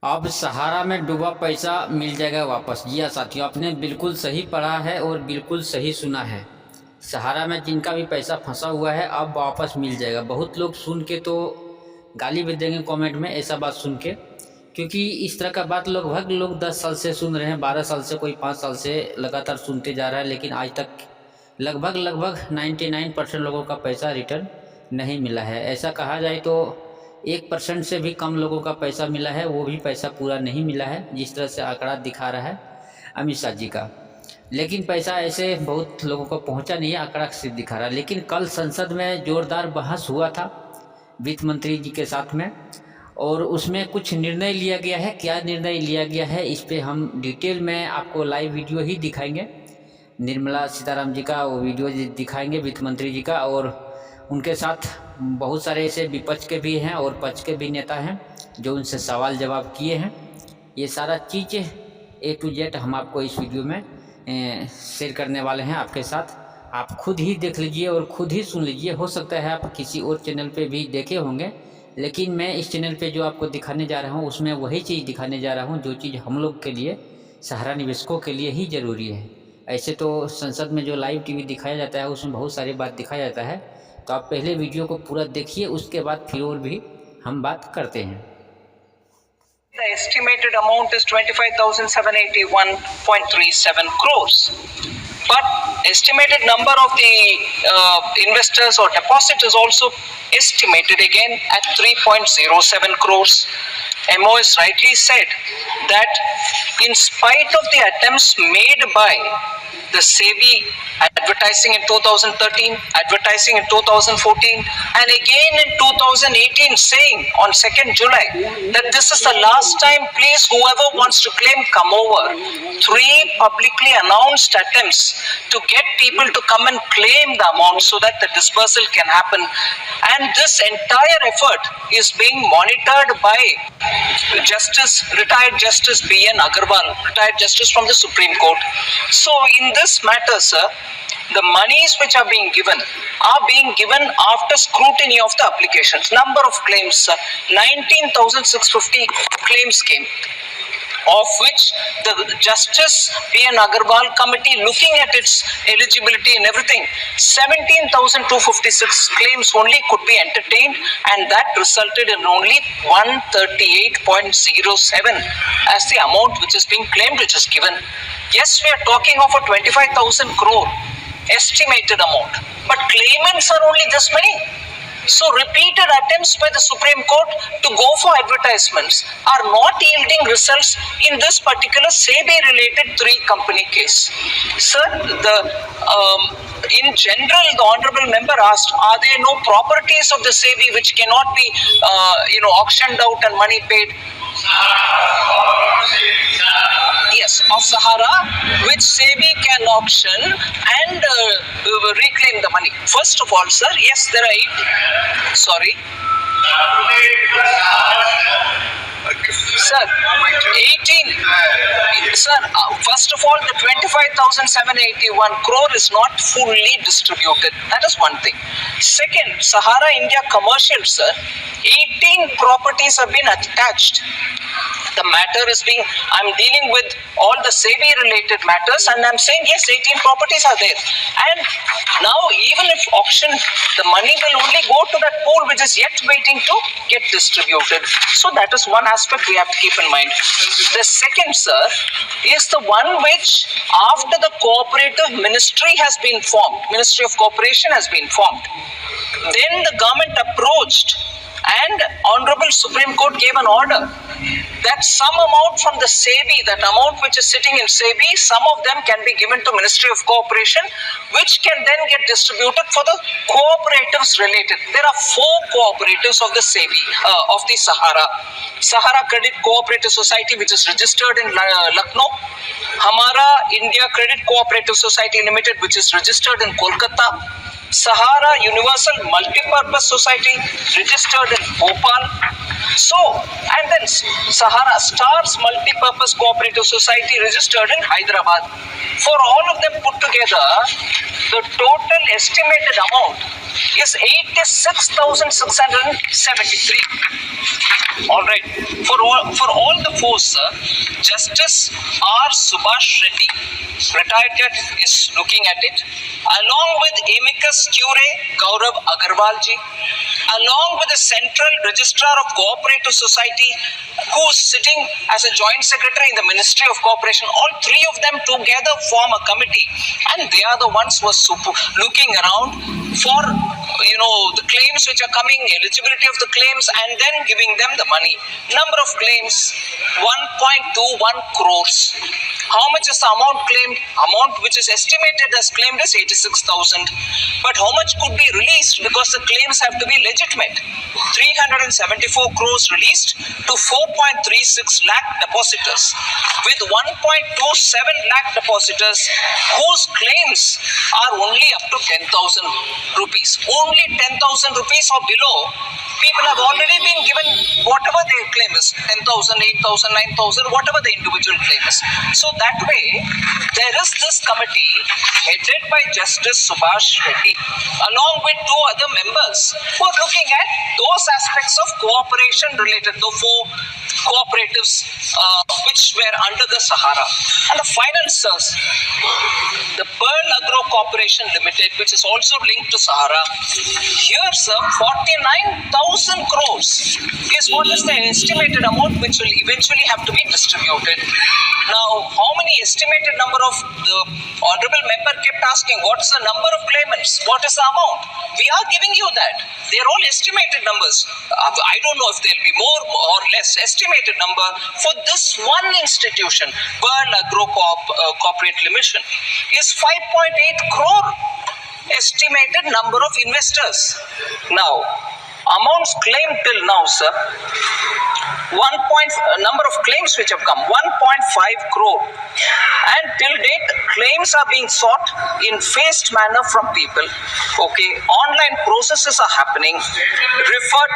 अब सहारा में डूबा पैसा मिल जाएगा वापस। जी हाँ साथियों, आपने बिल्कुल सही पढ़ा है और बिल्कुल सही सुना है। सहारा में जिनका भी पैसा फंसा हुआ है अब वापस मिल जाएगा। बहुत लोग सुन के तो गाली भी देंगे कमेंट में ऐसा बात सुन के, क्योंकि इस तरह का बात लगभग लोग 10 साल से सुन रहे हैं, 12 साल से, कोई 5 साल से लगातार सुनते जा रहा है, लेकिन आज तक लगभग 99% लोगों का पैसा रिटर्न नहीं मिला है। ऐसा कहा जाए तो 1% से भी कम लोगों का पैसा मिला है, वो भी पैसा पूरा नहीं मिला है, जिस तरह से आंकड़ा दिखा रहा है अमित शाह जी का। लेकिन पैसा ऐसे बहुत लोगों को पहुंचा नहीं है, आंकड़ा सिर्फ दिखा रहा है। लेकिन कल संसद में जोरदार बहस हुआ था वित्त मंत्री जी के साथ में, और उसमें कुछ निर्णय लिया गया है। क्या निर्णय लिया गया है इस पे हम डिटेल में आपको लाइव वीडियो ही दिखाएंगे। निर्मला सीताराम जी का वो वीडियो दिखाएंगे, वित्त मंत्री जी का, और उनके साथ बहुत सारे ऐसे विपक्ष के भी हैं और पक्ष के भी नेता हैं जो उनसे सवाल जवाब किए हैं। ये सारा चीज़ A to Z हम आपको इस वीडियो में शेयर करने वाले हैं आपके साथ। आप खुद ही देख लीजिए और खुद ही सुन लीजिए। हो सकता है आप किसी और चैनल पे भी देखे होंगे, लेकिन मैं इस चैनल पे जो आपको दिखाने जा रहा हूँ उसमें वही चीज़ दिखाने जा रहा हूँ जो चीज़ हम लोग के लिए, सहारा निवेशकों के लिए ही ज़रूरी है। ऐसे तो संसद में जो लाइव टीवी दिखाया जाता है उसमें बहुत सारी बात दिखाया जाता है, तो आप पहले वीडियो को पूरा देखिए, उसके बाद फिर और भी हम बात करते हैं। The estimated amount is 25,781.37 crores. But estimated number of the investors or deposit is also estimated again at 3.07 crores. MOS rightly said that in spite of the attempts made by the SEBI advertising in 2013, advertising in 2014, and again in 2018 saying on 2nd July that this is the last time, please whoever wants to claim come over. 3 publicly announced attempts to get people to come and claim the amount so that the dispersal can happen, and this entire effort is being monitored by retired Justice B.N. Agarwal, retired Justice from the Supreme Court. So in this matter, sir, the monies which are being given after scrutiny of the applications. Number of claims, sir, 19,650 claims came, of which the Justice B.N. Agarwal committee, looking at its eligibility and everything, 17,256 claims only could be entertained, and that resulted in only 138.07 as the amount which is being claimed, which is given. Yes, we are talking of a 25,000 crore estimated amount, but claimants are only this many. So repeated attempts by the Supreme Court to go for advertisements are not yielding results in this particular SEBI-related 3-company case. Sir, in general, the honourable member asked, are there no properties of the SEBI which cannot be, auctioned out and money paid? Yes, of Sahara, which SEBI can auction and reclaim the money. First of all, sir, yes, there are 8. Sorry. Sir, 18. Sir, first of all, the 25,781 crore is not fully distributed. That is one thing. Second, Sahara India Commercial, sir, 18 properties have been attached. The matter is being, I'm dealing with all the SEBI related matters, and I'm saying yes, 18 properties are there. And now even if auctioned, the money will only go to that pool which is yet waiting to get distributed. So that is one aspect we have to keep in mind. The second, sir, is the one which after the cooperative ministry has been formed, Ministry of Cooperation has been formed, then the government approached and Honorable Supreme Court gave an order that some amount from the SEBI, that amount which is sitting in SEBI, some of them can be given to Ministry of Cooperation, which can then get distributed for the cooperatives related. There are 4 cooperatives of the SEBI, of the Sahara. Sahara Credit Cooperative Society, which is registered in Lucknow. Hamara India Credit Cooperative Society Limited, which is registered in Kolkata. Sahara Universal Multipurpose Society, registered in Bhopal. So, and then Sahara Stars Multipurpose Cooperative Society, registered in Hyderabad. For all of them put together, the total estimated amount is 86,673. All right. For all the four, sir, Justice R. Subhash Reddy, retired judge, is looking at it, along with amicus curiae Gaurav Agarwal ji, along with the Central Registrar of Cooperative Society, who is sitting as a joint secretary in the Ministry of Cooperation. All three of them together form a committee, and they are the ones who are looking around for the claims which are coming, eligibility of the claims, and then giving them the money. Number of claims 1.21 crores. How much is the amount claimed? Amount which is estimated as claimed is 86,000. But how much could be released, because the claims have to be legitimate? 374 crores released to 4.36 lakh depositors, with 1.27 lakh depositors whose claims are only up to 10,000 rupees. Only 10,000 rupees or below, people have already been given whatever their claim is, 10,000, 8,000, 9,000, whatever the individual claim is. So that way, there is this committee headed by Justice Subhash Reddy, along with two other members who are looking at those aspects of cooperation related to four cooperatives which were under the Sahara. And the final, sirs, the Pearl Agro Corporation Limited, which is also linked to Sahara, here, sir, 49,000 crores is what is the estimated amount which will eventually have to be distributed. Now, how many estimated number of the honorable member kept asking, what is the number of claimants? What is the amount? We are giving you that. They are all estimated numbers. I don't know if there will be more or less. Estimated number for this one institution, Pearl Agro Corporate Limited, is 5.8 crore estimated number of investors. Now, amounts claimed till now, sir, number of claims which have come, 1.5 crore. And till date, claims are being sought in phased manner from people. Okay, online processes are happening. Referred.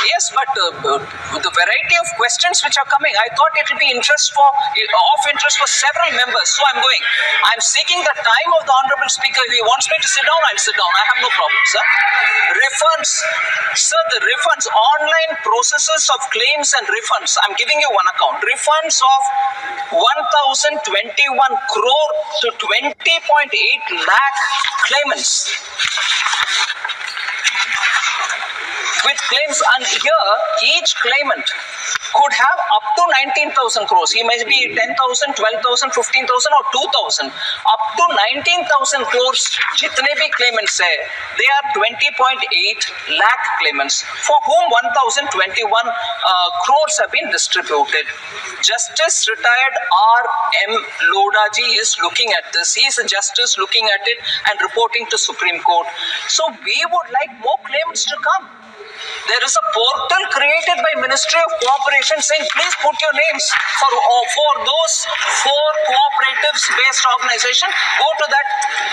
Yes, but the variety of questions which are coming, I thought it will be of interest for several members. So I'm seeking the time of the Honorable Speaker. If he wants me to sit down, I'll sit down. I have no problem, sir. Refunds, sir, the refunds, online processes of claims and refunds. I'm giving you one account. Refunds of 1,021 crore to 20.8 lakh claimants. With claims, and here each claimant could have up to 19,000 crores. He may be 10,000, 12,000, 15,000 or 2,000. Up to 19,000 crores, jitne bhi claimants hai, they are 20.8 lakh claimants, for whom 1,021 crores have been distributed. Justice retired R.M. Lodha ji is looking at this. He is a justice looking at it and reporting to Supreme Court. So we would like more claimants to come. There is a portal created by Ministry of Cooperation saying, please put your names for those four cooperatives based organization. Go to that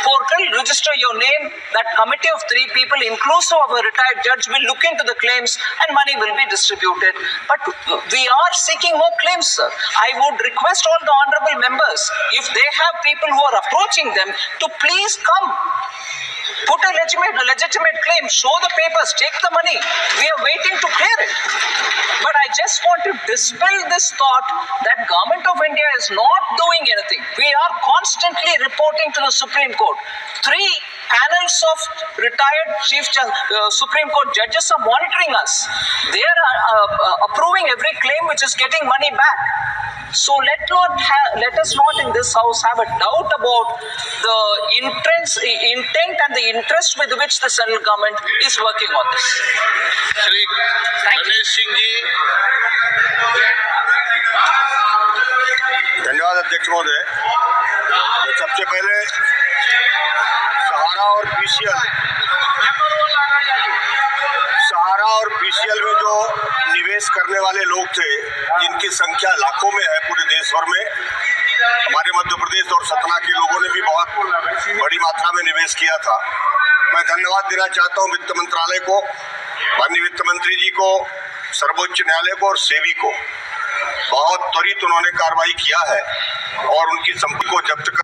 portal, register your name. That committee of 3 people, inclusive of a retired judge, will look into the claims and money will be distributed. But we are seeking more claims, sir. I would request all the honorable members, if they have people who are approaching them, to please come. Put a legitimate claim, show the papers, take the money. We are waiting to clear it. But I just want to dispel this thought that Government of India is not doing anything. We are constantly reporting to the Supreme Court. 3 panels of retired Supreme Court judges are monitoring us. They are approving every claim which is getting money back. So let us not in this house have a doubt about the intent and the interest with which the central government is working on this. Shri Ganesh Singh ji. धन्यवाद अध्यक्ष महोदय। सबसे पहले सहारा और PCL में जो निवेश करने वाले लोग थे, जिनकी संख्या लाखों में है पूरे देश भर में, हमारे मध्य प्रदेश और सतना के लोगों ने भी बहुत बड़ी मात्रा में निवेश किया था। मैं धन्यवाद देना चाहता हूं वित्त मंत्रालय को, माननीय वित्त मंत्री जी को, सर्वोच्च न्यायालय को और सेबी को। बहुत त्वरित उन्होंने कार्रवाई किया है और उनकी संपत्ति को जब्त कर